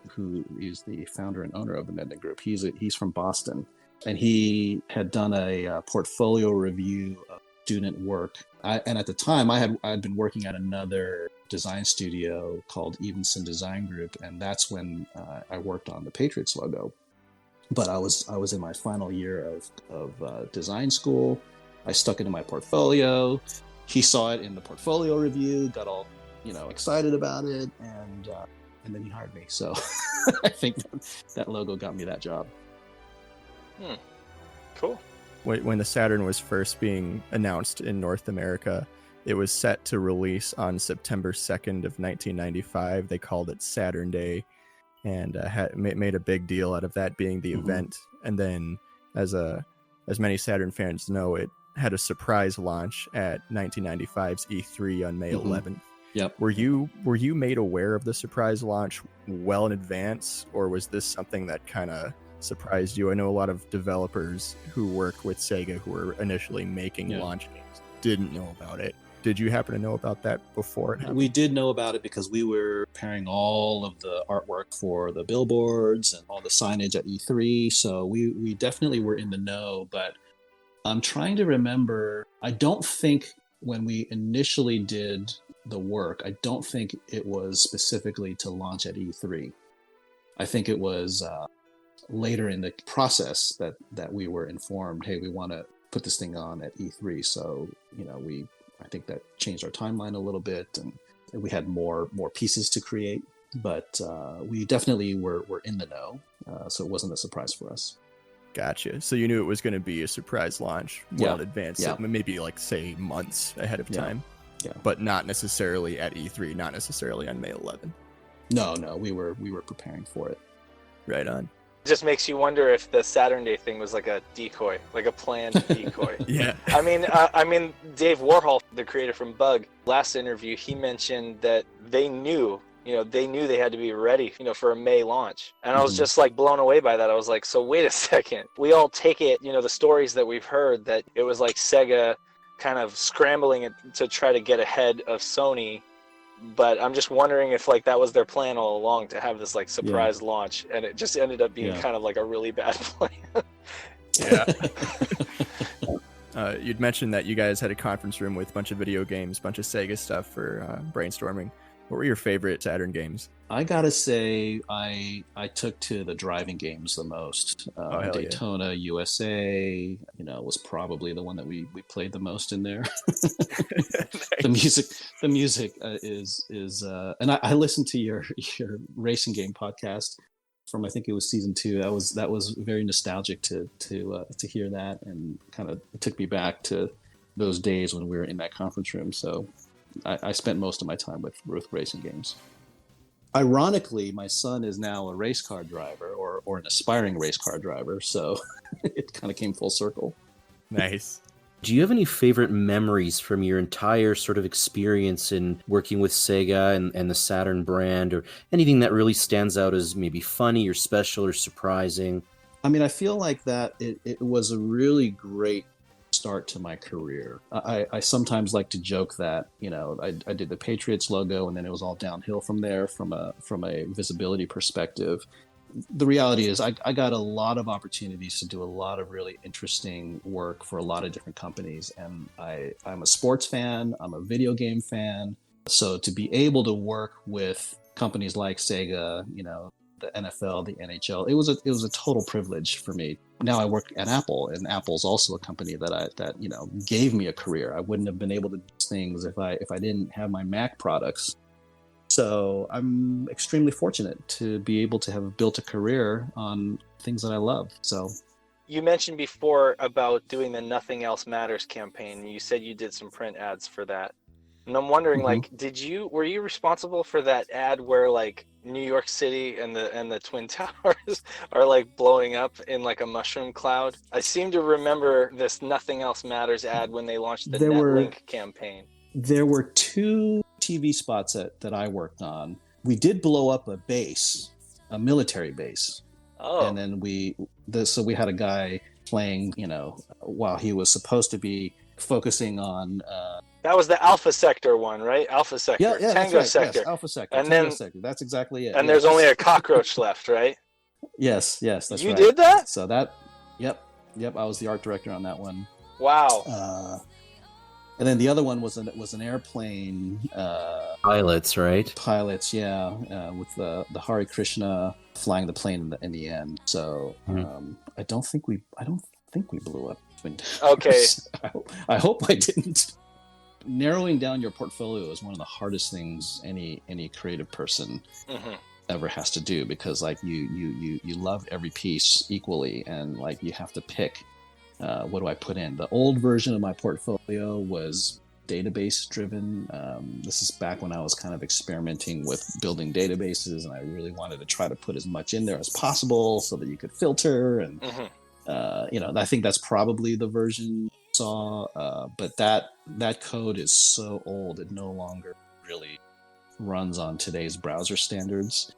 is the founder and owner of the Mednick Group, he's from Boston, and he had done a portfolio review of student work. And at the time, I'd been working at another design studio called Evenson Design Group, and that's when I worked on the Patriots logo. But I was in my final year of design school. I stuck it in my portfolio. He saw it in the portfolio review, got all excited about it, and then he hired me. So I think that logo got me that job. Cool. When the Saturn was first being announced in North America, it was set to release on September 2nd of 1995. They called it Saturn Day, and made a big deal out of that being the event. And then, as many Saturn fans know, it had a surprise launch at 1995's E3 on May 11th. Yep. Were you made aware of the surprise launch well in advance, or was this something that kind of surprised you? I know a lot of developers who work with Sega who were initially making launch games didn't know about it. Did you happen to know about that before it happened? We did know about it because we were preparing all of the artwork for the billboards and all the signage at E3. So we definitely were in the know, but I'm trying to remember. I don't think when we initially did the work, I don't think it was specifically to launch at E3. I think it was later in the process that we were informed, hey, we want to put this thing on at E3. So, I think that changed our timeline a little bit, and we had more pieces to create, but we definitely were in the know. So it wasn't a surprise for us. Gotcha. So you knew it was going to be a surprise launch well in advance, so maybe say months ahead of time. Yeah. But not necessarily at E3, not necessarily on May 11th. No, we were preparing for it. Right on. It just makes you wonder if the Saturn Day thing was like a decoy, like a planned decoy. Yeah. I mean, Dave Warhol, the creator from Bug, last interview, he mentioned that they knew they had to be ready, for a May launch. And I was just blown away by that. I was like, so wait a second. We all take it, the stories that we've heard that it was like Sega kind of scrambling to try to get ahead of Sony. But I'm just wondering if that was their plan all along, to have this surprise launch, and it just ended up being kind of a really bad plan. Yeah. You'd mentioned that you guys had a conference room with a bunch of video games, a bunch of Sega stuff for brainstorming. What were your favorite Saturn games? I gotta say, I took to the driving games the most. Daytona, USA, was probably the one that we played the most in there. The music is, and I listened to your racing game podcast from, I think it was season 2. That was very nostalgic to hear that, and kind of took me back to those days when we were in that conference room. So I spent most of my time with racing games. Ironically, my son is now a race car driver, or an aspiring race car driver, so it kind of came full circle. Nice. Do you have any favorite memories from your entire sort of experience in working with Sega and the Saturn brand, or anything that really stands out as maybe funny or special or surprising? I mean, I feel like that it was a really great start to my career. I sometimes like to joke that I did the Patriots logo, and then it was all downhill from there from a visibility perspective. The reality is I got a lot of opportunities to do a lot of really interesting work for a lot of different companies, and I'm a sports fan, I'm a video game fan, so to be able to work with companies like Sega, the NFL, the NHL, it was a total privilege for me. Now I work at Apple, and Apple's also a company that gave me a career. I wouldn't have been able to do things if I didn't have my Mac products. So I'm extremely fortunate to be able to have built a career on things that I love. So you mentioned before about doing the Nothing Else Matters campaign. You said you did some print ads for that. And I'm wondering, like, were you responsible for that ad where like New York City and the Twin Towers are like blowing up in like a mushroom cloud? I seem to remember this Nothing Else Matters ad when they launched the Netlink campaign. There were 2 TV spots that I worked on. We did blow up a base, a military base. Oh. And then so we had a guy playing, while he was supposed to be focusing on that was the Alpha Sector one, right? Alpha Sector. Yeah, Tango right. Sector. Yes, Alpha Sector. And Tango then Sector. That's exactly it. And there's only a cockroach left, right? Yes, that's right. You did that? So yep. I was the art director on that one. Wow. And then the other one was an airplane. Pilots, right? Pilots, yeah, with the Hare Krishna flying the plane in the end. So I don't think we blew up Twin Towers. Okay. I hope I didn't. Narrowing down your portfolio is one of the hardest things any creative person ever has to do, because like you love every piece equally, and like you have to pick what do I put in. The old version of my portfolio was database driven. This is back when I was kind of experimenting with building databases, and I really wanted to try to put as much in there as possible so that you could filter and I think that's probably the version I saw, but that code is so old it no longer really runs on today's browser standards.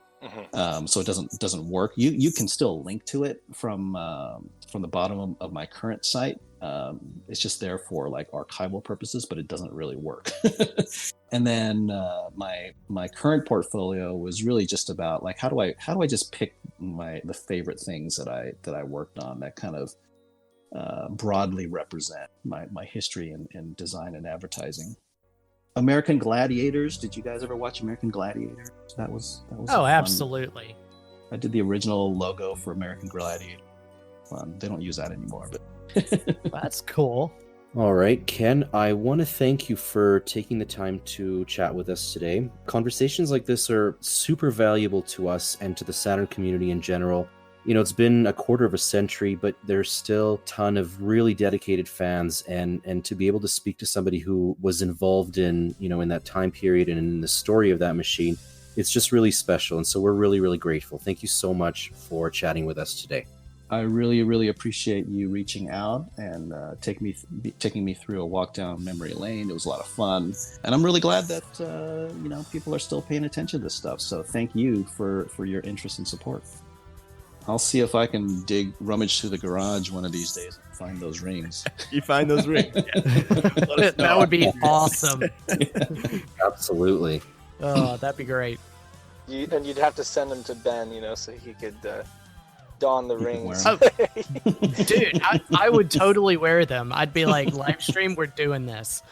So it doesn't work. You can still link to it from the bottom of my current site. It's just there for like archival purposes, but it doesn't really work. And then my current portfolio was really just about like how do I just pick the favorite things that I worked on that kind of broadly represent my history in design and advertising. American Gladiators. Did you guys ever watch American Gladiators? That was oh, absolutely. I did the original logo for American Gladiator. They don't use that anymore, but that's cool. All right, Ken, I want to thank you for taking the time to chat with us today. Conversations like this are super valuable to us and to the Saturn community in general. It's been a quarter of a century, but there's still a ton of really dedicated fans, and to be able to speak to somebody who was involved in that time period and in the story of that machine, it's just really special. And so we're really, really grateful. Thank you so much for chatting with us today. I really, really appreciate you reaching out and taking me through a walk down memory lane. It was a lot of fun, and I'm really glad that people are still paying attention to this stuff. So thank you for your interest and support. I'll see if I can rummage through the garage one of these days and find those rings. You find those rings? That would be awesome. Absolutely. Oh, that'd be great. And you'd have to send them to Ben, so he could don the rings. Oh, dude, I would totally wear them. I'd be like, live stream, we're doing this.